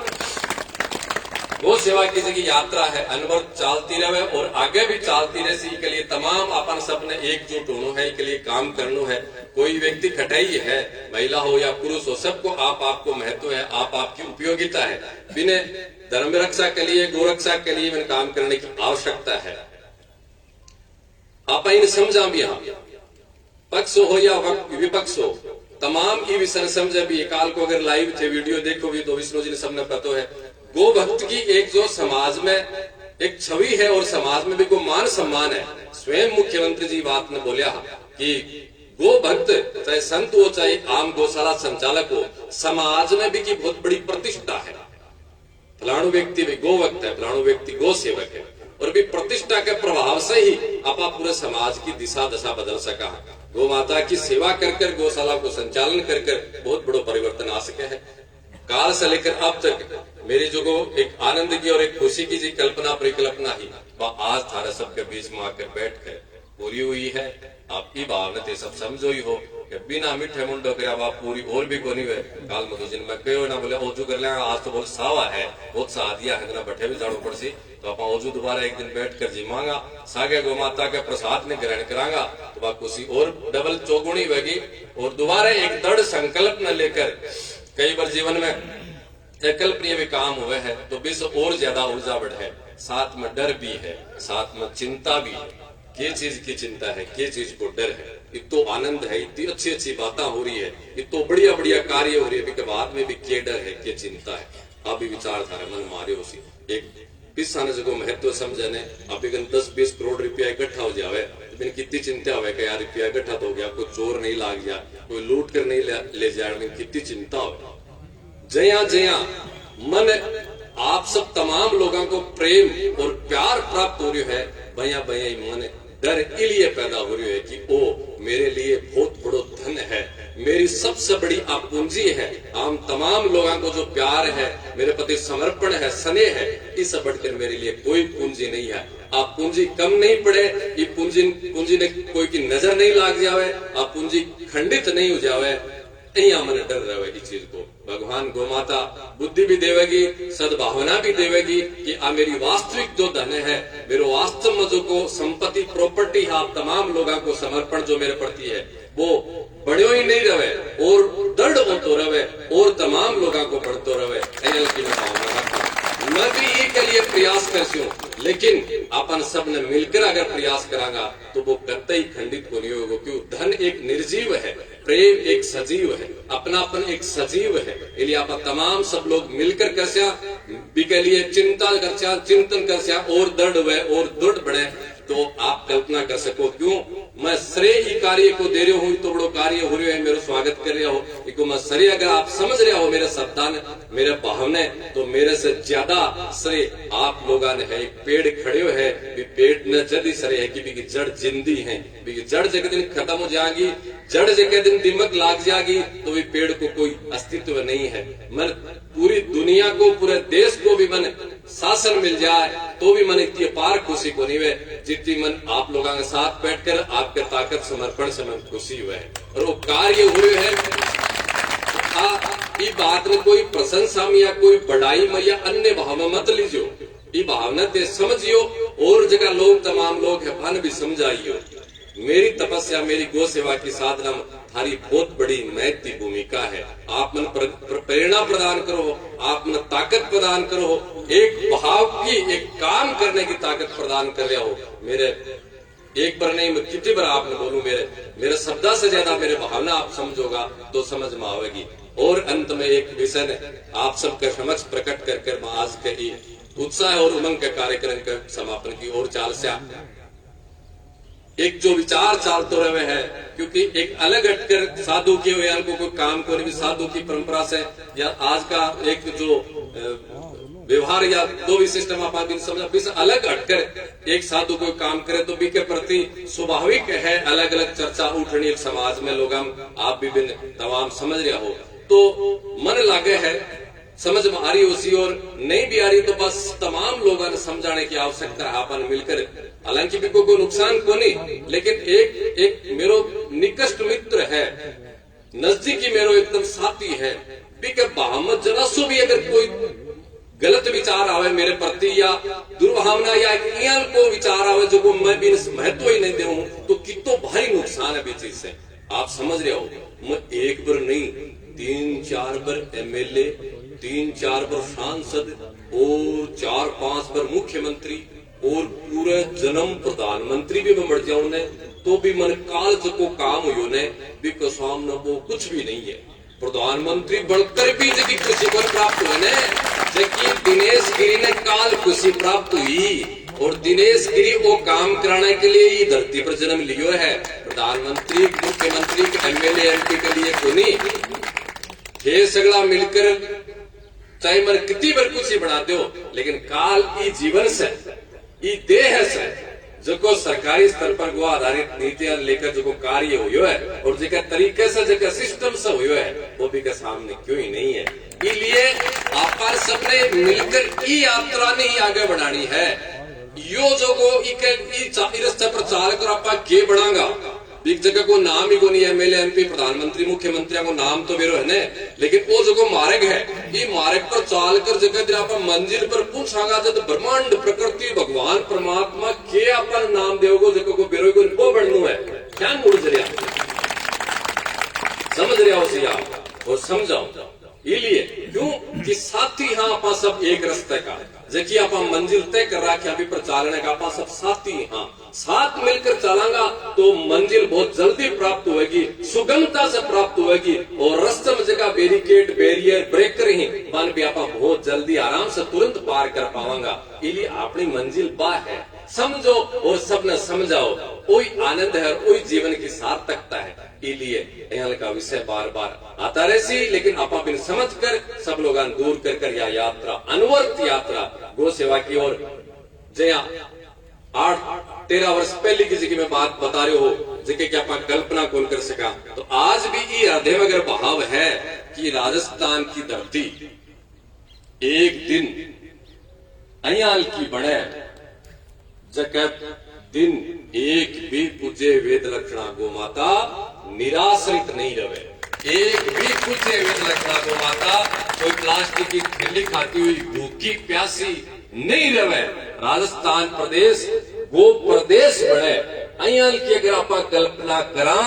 गो सेवा की जगह यात्रा है, अनवरत चलती रहे और आगे भी चलती रहे। इसी के लिए तमाम अपन सब ने एकजुट होना है, इसके लिए काम करना है। कोई व्यक्ति खटाई है, महिला हो या पुरुष हो, सबको आपको महत्व है, आपकी उपयोगिता है। बिना धर्म रक्षा के लिए गो रक्षा के लिए काम करने की आवश्यकता है। आप इन समझा भी पक्ष हो या विपक्ष हो, तमाम की विषय समझे भी। काल को अगर लाइव थे वीडियो देखो भी तो विष्णु जी ने सबने पता है गो भक्त की एक जो समाज में एक छवि है और समाज में भी को मान सम्मान है। स्वयं मुख्यमंत्री जी बात ने बोलिया कि गो भक्त चाहे संत हो चाहे आम गौशाला संचालक हो, समाज में भी की बहुत बड़ी प्रतिष्ठा है। फलाणु व्यक्ति भी गो भक्त है, फलाणु व्यक्ति गो सेवक है, और भी प्रतिष्ठा के प्रभाव से ही आप पूरे समाज की दिशा दशा बदल सका। गौ माता की सेवा कर गौशाला को संचालन कर बहुत बड़ो परिवर्तन आ सके है। काल से लेकर अब तक मेरी जो एक आनंद की और एक खुशी की जी कल्पना परिकल्पना ही वह आज थारा सबके बीच में आकर बैठ कर पूरी हुई है। आपकी भावना ते सब समझो ही हो कि बिना मीठे मुंडो कर पूरी और भी कोनी हुए। काल में जिन में कहो ना बोले ओजू कर लेंगे, आज तो बहुत सावा है, बहुत सादिया है, बैठे भी जाड़ो पड़ सी तो आप ओजू दोबारा एक दिन बैठ कर जी मांगा सागे गौ माता के प्रसाद ने ग्रहण करांगा तो वह खुशी और डबल चौगुनी होगी। और दोबारा एक दृढ़ संकल्प न लेकर कई बार जीवन में अकल्पनीय भी काम हुए है तो बीस और ज्यादा ऊर्जा बढ़े। साथ में डर भी है, साथ में चिंता भी है। ये चीज की चिंता है, ये चीज को डर है। इतो आनंद है, इतनी अच्छी अच्छी बातें हो रही है, इतो बढ़िया बढ़िया कार्य हो रही है, बाद में भी क्या डर है, क्या चिंता है। आप भी विचारधारा मन मारे उसी एक पिसा ने जो महत्व समझे ने अभी 10-20 करोड़ रुपया इकट्ठा हो जावे तो कितनी चिंता हो यार, रुपया इकट्ठा तो हो गया, कोई चोर नहीं लाग गया, कोई लूट कर नहीं ले जाए, कितनी चिंता हो। जया जया मन आप सब तमाम लोगों को प्रेम और प्यार प्राप्त हो रही है, भैया भैया मन डर के लिए पैदा हो रही है कि ओ मेरे लिए बहुत बड़ो धन है, मेरी सबसे बड़ी आप पूंजी है। आम तमाम लोगों को जो प्यार है, मेरे प्रति समर्पण है, स्नेह है, इस बढ़कर मेरे लिए कोई पूंजी नहीं है। आप पूंजी कम नहीं पड़े, ये पूंजी ने कोई की नजर नहीं लाग जावे, आप पूंजी खंडित नहीं हो जावे, मन डर रहे इस चीज को। भगवान गौ माता बुद्धि भी देवेगी, सद्भावना भी देवेगी कि आ मेरी वास्तविक जो धन है, मेरे वास्तव में जो को संपत्ति प्रॉपर्टी है, आप तमाम लोगों को समर्पण जो मेरे प्रति है वो बढ़ो ही नहीं रहे और दृढ़ होते रहे और तमाम लोगों को बढ़ते रहे। मैं भी ये के लिए प्रयास करती हूँ, लेकिन अपन सब ने मिलकर अगर प्रयास करांगा तो वो कतई खंडित को नहीं होगा। क्यों? धन एक निर्जीव है, प्रेम एक सजीव है, अपनापन एक सजीव है। इसलिए आप तमाम सब लोग मिलकर के लिए चिंता कर चिंतन कर और दृढ़ हुए और दृढ़ बढ़े तो आप कल्पना कर सको। क्यों मैं श्रेय ही कार्य को दे रहा हूँ, तो बड़ो कार्य हो रहे हैं, मेरा स्वागत कर रहे हो, इसको मैं श्रेय अगर आप समझ रहे हो मेरे शब्दान मेरे भावने, तो मेरे से ज्यादा श्रेय आप लोगों ने है। एक पेड़ खड़े है, पेड़ न जद श्रेय है कि जड़ जिंदी है, जड़ जगह दिन खत्म हो जाएगी, जड़ जगह दिन दिमक लाग जाएगी तो भी पेड़ को कोई अस्तित्व नहीं है। मन पूरी दुनिया को पूरे देश को भी मन शासन मिल जाए तो भी मन इतनी अपार खुशी को नहीं है जितनी मन आप लोगों के साथ बैठकर आपके ताकत समर्पण से मन खुशी हुए है। और वो कार्य हुए है ये बात में कोई प्रशंसा में या कोई बड़ाई में या अन्य भाव में मत लीजिए। ये भावना ते समझियो और जगह लोग तमाम लोग है फन भी समझाइयो। मेरी तपस्या मेरी गौ सेवा की साधना में थारी बहुत बड़ी महत्वपूर्ण भूमिका है। आप मन प्रेरणा प्रदान करो, आप मन ताकत प्रदान करो, एक भाव की एक काम करने की ताकत प्रदान कर रहे हो। मेरे एक बार नहीं मैं कितनी बार आपने बोलूं, मेरे शब्दा से ज्यादा मेरे भावना आप समझोगा तो समझ में आवेगी। और अंत में एक विषय ने आप सबके समक्ष प्रकट कर मैं आज के उत्साह और उमंग के कार्यक्रम के समापन की ओर चाल से एक जो विचार चालते रहे हैं, क्योंकि एक अलग हटकर साधु के हुए को कोई काम को नहीं, साधु की परंपरा से या आज का एक जो व्यवहार या दो भी सिस्टम आप समझ अलग हटकर एक साधु कोई काम करे तो भी के प्रति स्वाभाविक है अलग अलग चर्चा उठनी समाज में लोग आप विभिन्न तमाम समझ रहे हो तो मन लागे है, समझ में आ रही उसी और नहीं भी आ रही तो बस तमाम लोगों ने समझाने की आवश्यकता है अपन मिलकर। हालांकि भी कोई नुकसान को नहीं, लेकिन एक मेरो निकट मित्र है, नजदीकी मेरो एकदम साथी है, मोहम्मद जरा सो भी अगर कोई गलत विचार आवे मेरे प्रति या दुर्भावना या इन को विचार आवे जो को मैं भी महत्व ही नहीं दूं तो कितो भारी नुकसान है भी चीज से। आप समझ रहे हो, मैं एक बार नहीं 3-4 बार एमएलए, 3-4 बार सांसद और 4-5 बार मुख्यमंत्री और पूरे जन्म प्रधानमंत्री भी मैं बढ़ जाऊं ने तो भी मन काल को काम हुई ने भी को सामने वो कुछ भी नहीं है। प्रधानमंत्री बढ़कर भी जबकि खुशी को प्राप्त हुए ने, जबकि दिनेश गिरी ने काल खुशी प्राप्त हुई और दिनेश गिरी वो काम कराने के लिए ही धरती पर जन्म लियो है। प्रधानमंत्री मुख्यमंत्री एमएलए एमपी के लिए को नहीं, ये सगला मिलकर चाहे मन कितनी बार कुछ ही बना दो, लेकिन काल ई जीवन से ई देह से जो को सरकारी स्तर पर वो आधारित नीतियां लेकर जो कार्य हुई है और जो तरीके से जो सिस्टम से हुई है वो भी के सामने क्यों ही नहीं है। इसलिए आप सबने मिलकर ई यात्रा नहीं आगे बढ़ानी है। यो जो को रास्ते पर चाल कर आप के बढ़ागा एक जगह को नाम ही को नहीं, एमएलए एमपी प्रधानमंत्री मुख्यमंत्री को नाम तो मेरो है ने, लेकिन वो जो मार्ग है ये मार्ग पर चाल कर जगह आप मंजिल पर पूछागा जब ब्रह्मांड प्रकृति भगवान परमात्मा के अपन नाम देवगो जगह को बेरो को वो बढ़नु है क्या मुड़ जरिया समझ रहे हो सी आप और समझाओ। इसलिए क्यों कि साथी हाँ आप सब एक रास्ते का जबकि आप मंजिल तय कर रहा अभी पर चालने का आप सब साथी हाँ साथ मिलकर चलांगा तो मंजिल बहुत जल्दी प्राप्त होगी, सुगमता से प्राप्त होगी और रास्ते में जगह बैरिकेड बैरियर ब्रेकर ही मान भी आप बहुत जल्दी आराम से तुरंत पार कर पावांगा। इसलिए अपनी मंजिल बा है, समझो और सबने समझाओ, वही आनंद है और वही जीवन की सार्थकता है। इसलिए यहाँ का विषय बार बार आता रहे, लेकिन आप बिन समझ कर सब लोग दूर कर यह यात्रा अनवर्त यात्रा गो सेवा की ओर जया 8-13 वर्ष पहले की जगह में बात बता रहे हो जगह की आप कल्पना कौन कर सका। तो आज भी ये हृदय में अगर भाव है कि राजस्थान की धरती एक दिन अयाल की बने जगत दिन एक भी पूजे वेद लक्षणा गो माता निराश्रित नहीं रहे, एक भी पूजे वेद लक्षणा गो माता कोई प्लास्टिक की थैली खाती हुई भूखी प्यासी नहीं रहे। राजस्थान प्रदेश गो प्रदेश बने अयाल की अगर आप कल्पना करा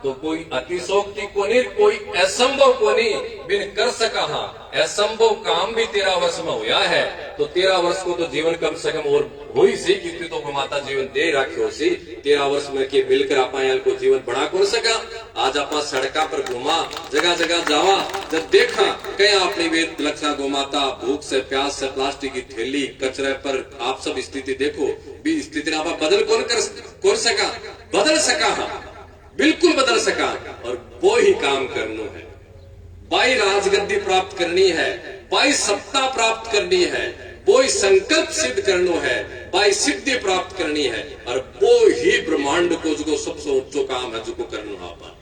तो कोई अतिशोक्ति को नहीं, कोई असंभव को नहीं बिन कर सका। हाँ असंभव काम भी 13 वर्ष में हुआ है तो 13 वर्ष को तो जीवन कम से कम और हो ही सी कितनी तो माता जीवन दे रखे हो सी 13 वर्ष में के मिलकर आप को जीवन बड़ा कर सका। आज आप सड़का पर घुमा जगह जगह जावा जब देखा कहीं अपनी वेद लक्षणा गो माता भूख से प्यास से प्लास्टिक की थैली कचरे पर आप सब स्थिति देखो भी स्थिति आप बदल कौन सका बदल सका। हाँ बिल्कुल बदल सका और वो ही काम करना है, बाई राजगद्दी प्राप्त करनी है, बाई सत्ता प्राप्त करनी है, वो ही संकल्प सिद्ध करना है, बाई सिद्धि प्राप्त करनी है और वो ही ब्रह्मांड को जो सबसे ऊंचो काम है जो को करना है।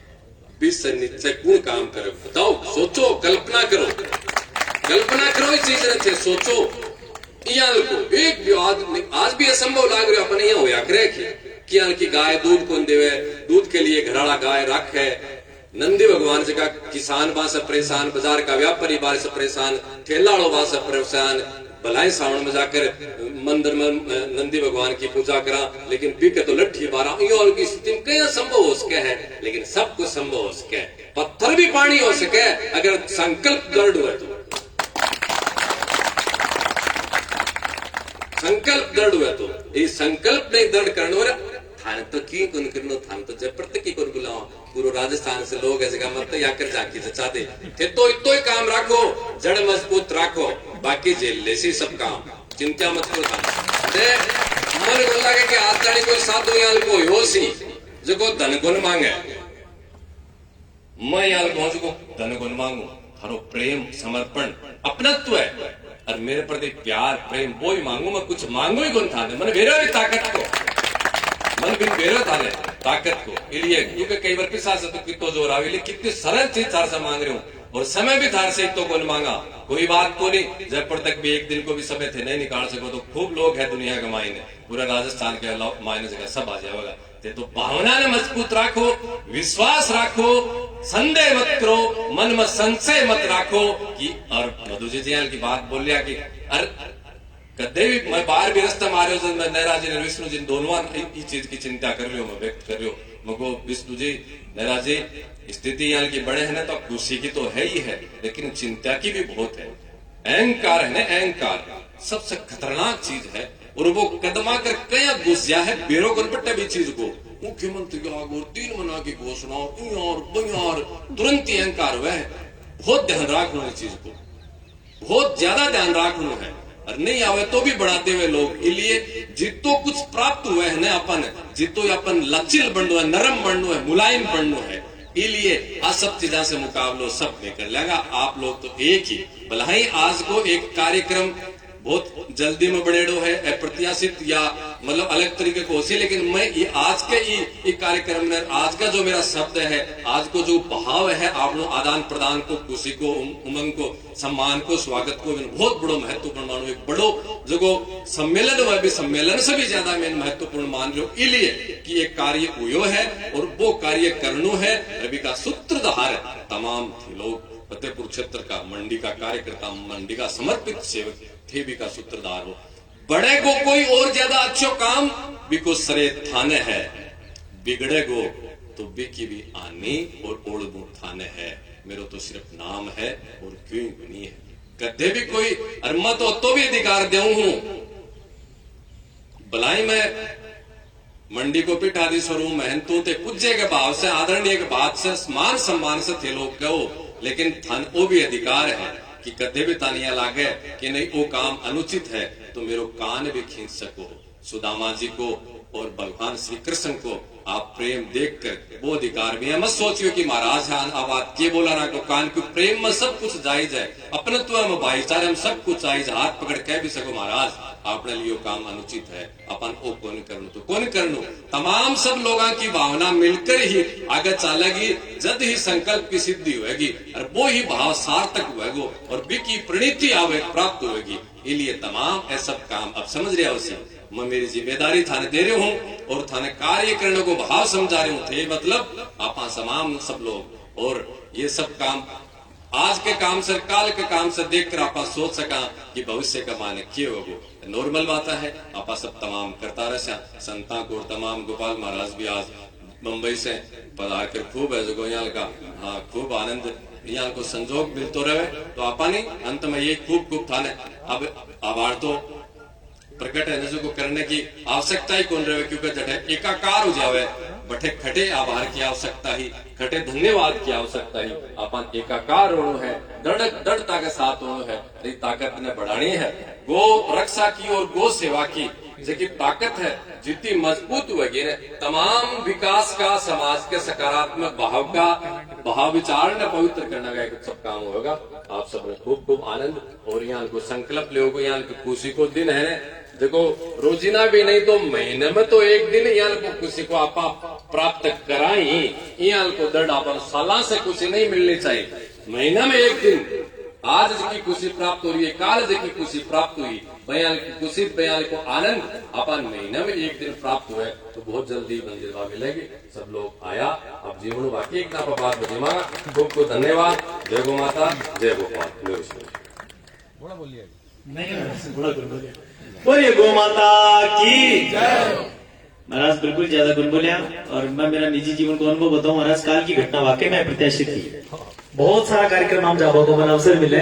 विश्व निश्चय कौन काम करे बताओ, सोचो कल्पना करो इस चीज ने सोचो। एक भी आज भी असंभव लाग रहा अपने यहाँ होया करे कि गाय दूध कौन देवे, दूध के लिए घराड़ा गाय रख है। नंदी भगवान जगह किसान बा से परेशान, बाजार का व्यापारी बार से परेशान, ठेला वालों बा से परेशान, भलाई सावन में जाकर मंदिर में नंदी भगवान की पूजा करा, लेकिन पीके तो लट्ठी मारा। और की स्थिति में कहीं संभव हो सके है, लेकिन सब कुछ संभव हो सके। पत्थर भी पानी हो सके अगर संकल्प दृढ़ हुए तो। संकल्प दृढ़ हुए तो ये संकल्प नहीं दृढ़ करने थाने तो की कौन करनो, थाने तो जयपुर तक की कौन बुलाओ, पूरे राजस्थान से लोग ऐसे का मत या कर जाकी जचा दे थे तो इतो ही काम रखो, जड़ मजबूत रखो, बाकी जेल लेसी सब काम चिंता मत करो। मन को लगे कि आज जाने कोई साधु याल को हो सी जो को धन गुण मांगे, मैं याल को जो धन गुण मांगू, थारो प्रेम समर्पण अपनत्व है और मेरे प्रति प्यार प्रेम वो ही मांगू, मैं कुछ मांगू ही कौन था मन मेरा भी ताकत को, मन बिन बेरो था ताकत को। इसलिए क्योंकि कई बार पिसा से तो कितो जोर आवे, लेकिन कितनी सरल चीज थार से मांग रहे हूँ और समय भी थार से तो कौन मांगा, कोई बात को नहीं। जयपुर तक भी एक दिन को भी समय थे नहीं निकाल सको तो खूब लोग है दुनिया के मायने, पूरा राजस्थान के मायने जगह सब आ जाएगा। तो भावना ने मजबूत रखो, विश्वास रखो, संदेह मत करो, मन में संशय मत रखो कि। और मधु जी की बात बोल लिया कि कदे भी मैं बाहर भी रास्ता मारे मैं नैरा जी ने विष्णु जी दोनों चीज की चिंता कर रही हूँ, मैं व्यक्त कर रही हूँ। मको विष्णु जी नैरा जी स्थिति यहाँ की बड़े है ना तो खुशी की तो है ही है, लेकिन चिंता की भी बहुत है। अहंकार है ना, अहंकार सबसे खतरनाक चीज है और वो कदमा कर कया घुस गया है बेरो कर बट्टे भी चीज को। मुख्यमंत्री के आगे 3 महीना की घोषणा और तुरंत ही अहंकार हुआ है। बहुत ध्यान रखना चीज को, बहुत ज्यादा ध्यान रखना है और नहीं आवे तो भी बढ़ाते हुए लोग। इसलिए जितो कुछ प्राप्त हुए है ना अपन, जितो अपन लचिल बनना है, नरम बनना है, मुलायम बनना है, इसलिए आ सब चीजा से मुकाबलो सब में कर लेगा। आप लोग तो एक ही भलाई आज को एक कार्यक्रम बहुत जल्दी में बड़ेड़ो है अप्रत्याशित या मतलब अलग तरीके को होती, लेकिन मैं ये आज के ये कार्यक्रम में आज का जो मेरा शब्द है, आज को जो भाव है, आप लोग आदान प्रदान को, खुशी को, उमंग को, सम्मान को, स्वागत को बहुत बड़ो महत्वपूर्ण मानो। एक बड़ो जो सम्मेलन हुआ भी सम्मेलन से भी ज्यादा मैं महत्वपूर्ण मान रही हूँ, इसलिए कि एक कार्य हुयो है और वो कार्य करनो है। रवि का सूत्रधार तमाम लोग फतेहपुर क्षेत्र का मंडी का कार्यकर्ता, मंडी का समर्पित सेवक थे भी का सूत्रधार हो। बड़े को कोई और ज्यादा अच्छो काम बिको सरे थाने है, बिगड़े गो तो बिकी भी आनी और ओढ़गू थाने है। मेरो तो सिर्फ नाम है और क्यों बनी है, कदे भी कोई अरमा तो भी अधिकार देऊ हूं। भलाई में मंडी को पिठादी स्वरूप मेहनतों ते पूज्य के भाव से, आदरणीय के बात से, मान सम्मान से थे लोग कहो, लेकिन थान वो भी अधिकार है कि कदे भी तानिया लागे कि नहीं वो काम अनुचित है तो मेरो कान भी खींच सको। सुदामा जी को और भगवान श्री कृष्ण को आप प्रेम देखकर वो अधिकार भी है। मत सोचियो कि महाराज आवाज के बोला ना को कान को, प्रेम में सब कुछ जायज है, अपनत्व में भाईचारे में सब कुछ जायज। हाथ पकड़ कह भी सको महाराज आपने लियो काम अनुचित है, अपन ओ कौन करनो तो कौन करनो। तमाम सब लोगों की भावना मिलकर ही आगे चलेगी, जद ही संकल्प की सिद्धि होगी और वो ही भाव सार्थक होगा और विकी प्रणीति आवे प्राप्त होगी। इसलिए तमाम ऐसा काम अब समझ रहे हो, मैं मेरी जिम्मेदारी थाने दे रहे हूँ और थाने कार्य करने को भाव समझा रहे हूँ थे, मतलब आप तमाम सब लोग। और ये सब काम आज के काम से, काल के काम से देखकर आप सोच सका कि भविष्य का माने क्यों होगो। नॉर्मल बात है, आप सब तमाम करता रहे संता को तमाम। गोपाल महाराज भी आज मुंबई से पधार कर खूब है जो यहाँ का, हाँ खूब आनंद यहाँ को संजोग मिलते रहे। तो आपा नहीं अंत में ये खूब थाने अब आभार तो प्रकट है को करने की आवश्यकता ही कौन रहे, क्योंकि जटे एकाकार हो जावे बटे खटे आभार की आवश्यकता ही, खटे धन्यवाद की आवश्यकता ही। अपन एकाकार होना है, दृढ़ता के साथ होना है, ताकत ने बढ़ानी है। गो रक्षा की और गो सेवा की जितनी ताकत है, जितनी मजबूत होगी न तमाम विकास का, समाज के सकारात्मक भाव का, भाव विचार न पवित्र करने का एक सब काम होगा। आप सबने खूब खूब आनंद और यहाँ को संकल्प ले, यहाँ की खुशी को दिन है। देखो रोजीना भी नहीं तो महीने में तो एक दिन यहाँ को खुशी को आप प्राप्त कराई, यहाँ को दर्द अपन साल से खुशी नहीं मिलनी चाहिए। महीना में एक दिन आज की खुशी प्राप्त हो रही है, काल की खुशी प्राप्त हुई, बयान की खुशी, बयान को आनंद अपन महीना में एक दिन प्राप्त हुए तो बहुत जल्दी मंदिर मिलेगी। सब लोग आया अब जीवन बाकी एक बात बजीमा। खूब खूब धन्यवाद। जय गो माता, जय गोपाल। बोलिए गौ माता की महाराज बिल्कुल ज्यादा गुनगुनाया। और मैं मेरा निजी जीवन को अनुभव बताऊं महाराज, काल की घटना वाकई में अप्रत्याशित थी। बहुत सारा कार्यक्रम हम जाबो को मन अवसर मिले,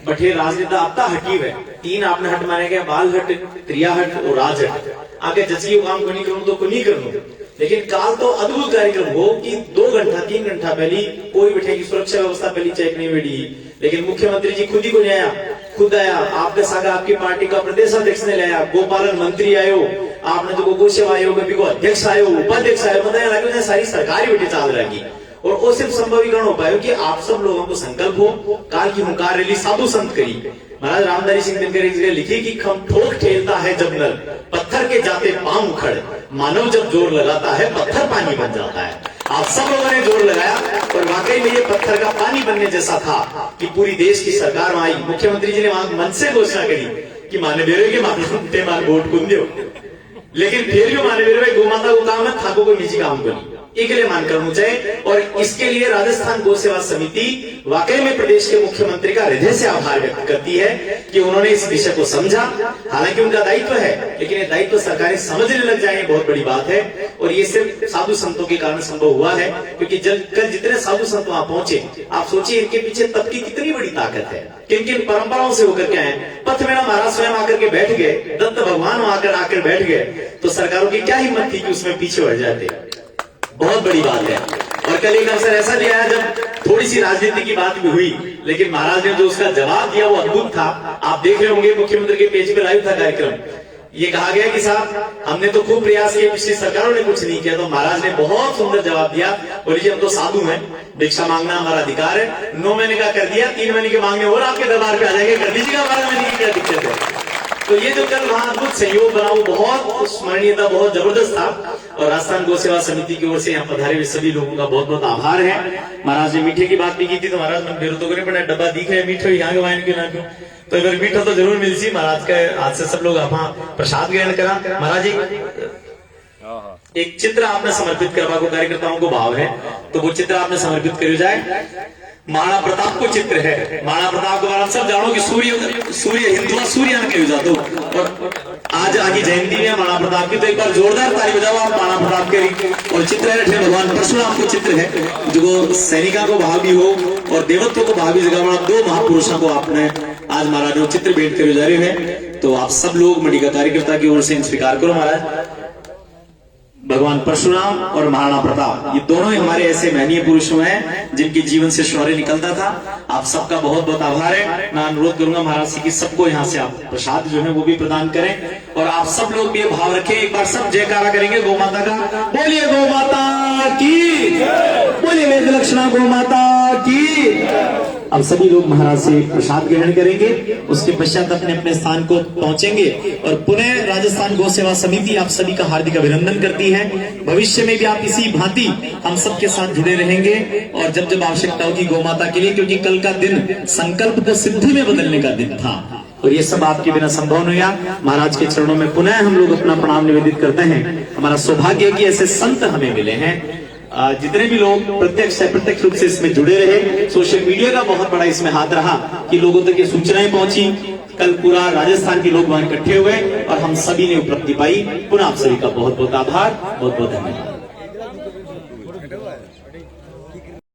बट ये राजनीति आपता हटी है। 3 आपने हट माने गए, बाल हट, क्रिया हट और राज हट। आगे जजियो काम को नहीं करूं तो को नहीं करूं, लेकिन काल तो अद्भुत कार्यक्रम हो कि 2 घंटा 3 घंटा पहले कोई बैठेगी, सुरक्षा व्यवस्था पहले चेक नहीं बैठी, लेकिन मुख्यमंत्री जी खुद ही को नहीं आया, खुद आया। आपके साथ आपकी पार्टी का प्रदेश अध्यक्ष ने लाया, गोपालन मंत्री आयो, आपने जो गो सेवा आयोग में भी अध्यक्ष आयो, उपाध्यक्ष आयो, बताया लगे सारी सरकारी बेटी चाल रहेगी। और वो सिर्फ संभवीकरण हो पाए कि आप सब लोगों को संकल्प हो, काल की हुंकार रैली साधु संत करी। महाराज रामधारी सिंह दिनकर जी ने लिखी कि खम ठोक ठेलता है जब नल, पत्थर के जाते पांव उखड़, मानव जब जोर लगाता है पत्थर पानी बन जाता है। आप सब लोगों ने जोर लगाया और वाकई में ये पत्थर का पानी बनने जैसा था कि पूरी देश की सरकार वहां आई। मुख्यमंत्री जी ने वहां मन से घोषणा करी कि माने बेरे के माने मान वोट कुन दो, लेकिन फिर भी माने बेरे गौ माता को काम है, ठाकुर को निजी काम करी एक लिए मानकर मुझे। और इसके लिए राजस्थान गौ सेवा समिति वाकई में प्रदेश के मुख्यमंत्री का हृदय से आभार व्यक्त करती है कि उन्होंने इस विषय को समझा। हालांकि उनका दायित्व है, लेकिन ये दायित्व सरकारें समझने लग जाए बहुत बड़ी बात है। और ये सिर्फ साधु संतों के कारण संभव हुआ है, क्योंकि कल जितने साधु संत वहां पहुंचे, आप सोचिए इनके पीछे तब की कितनी बड़ी ताकत है, किन किन परंपराओं से होकर के आए। पथ मेरा महाराज स्वयं आकर के बैठ गए, दत्त भगवान आकर बैठ गए, तो सरकारों की क्या हिम्मत थी कि उसमें पीछे हट जाते। बहुत बड़ी बात है। और कल एक अवसर ऐसा भी आया जब थोड़ी सी राजनीति की बात भी हुई, लेकिन महाराज ने जो उसका जवाब दिया वो अद्भुत था। आप देख रहे होंगे मुख्यमंत्री के पेज पे लाइव था कार्यक्रम। ये कहा गया कि साहब हमने तो खूब प्रयास किए, पिछली सरकारों ने कुछ नहीं किया, तो महाराज ने बहुत सुंदर जवाब दिया। बोलिए हम तो साधु हैं, भिक्षा मांगना हमारा अधिकार है। 9 महीने का कर दिया, 3 महीने के मांगने और आपके दरबार पे आ जाएंगे, कर दीजिएगा, 12 महीने की क्या दिक्कत है। तो ये जो कल वहां अद्भुत सहयोग बना वो बहुत स्मरणीय था, बहुत जबरदस्त था। और राजस्थान गौ सेवा समिति की ओर से यहाँ पधारे हुए सभी लोगों का बहुत बहुत आभार है। महाराज ने मीठे की बात भी की थी, तो महाराज मैं बेरो तो करे पड़ा डब्बा दिखे मीठो यहाँ के वाइन क्यों ना क्यों, तो अगर मीठा तो जरूर मिल सी। महाराज के हाथ से सब लोग आप प्रसाद ग्रहण करा। महाराज एक चित्र आपने समर्पित करवा को कार्यकर्ताओं को भाव है, तो वो चित्र आपने समर्पित कर जाए। महाराणा प्रताप को चित्र है। महाराणा प्रताप के बारे में सब जानो कि सूर्य हिंदुआ सूर्य कह जाते। और आज आगे जयंती है महाराणा प्रताप की, तो एक बार जोरदार ताली बजाओ आप महाराणा प्रताप के। और चित्र है भगवान परशुराम को चित्र है, जो सैनिका को भाव भी हो और देवत्व को भाव भी जगह 2 महापुरुषों को आपने आज महाराज ने चित्र भेंट कर जा रहे हैं। तो आप सब लोग मडिका कार्यकर्ता की ओर से स्वीकार करो। महाराज भगवान परशुराम और महाराणा प्रताप, ये दोनों ही हमारे ऐसे महनीय पुरुष हैं जिनके जीवन से शौर्य निकलता था। आप सबका बहुत बहुत आभार है। मैं अनुरोध करूंगा महाराज से कि सबको यहाँ से आप प्रसाद जो है वो भी प्रदान करें, और आप सब लोग भी भाव रखें। एक बार सब जयकारा करेंगे गौ माता का। बोलिए गौ माता की, बोलिए वेद लक्षणा गौ माता की। अब सभी लोग महाराज से प्रसाद ग्रहण करेंगे, उसके पश्चात अपने अपने स्थान को पहुंचेंगे। और पुनः राजस्थान गौ सेवा समिति आप सभी का हार्दिक अभिनंदन करती है। भविष्य में भी आप इसी भांति हम सबके साथ जुड़े रहेंगे, और जब जब आवश्यकता होगी गौ माता के लिए, क्योंकि कल का दिन संकल्प को सिद्धि में बदलने का दिन था, और ये सब आपके बिना संभव नहीं हुआ। महाराज के चरणों में पुनः हम लोग अपना प्रणाम निवेदित करते हैं। हमारा सौभाग्य है कि ऐसे संत हमें मिले हैं। जितने भी लोग प्रत्यक्ष अप्रत्यक्ष रूप से इसमें जुड़े रहे, सोशल मीडिया का बहुत बड़ा इसमें हाथ रहा कि लोगों तक ये सूचनाएं पहुंची। कल पूरा राजस्थान के लोग वहां इकट्ठे हुए और हम सभी ने उपलब्धि पाई। पुनः आप सभी का बहुत बहुत आभार, बहुत बहुत धन्यवाद।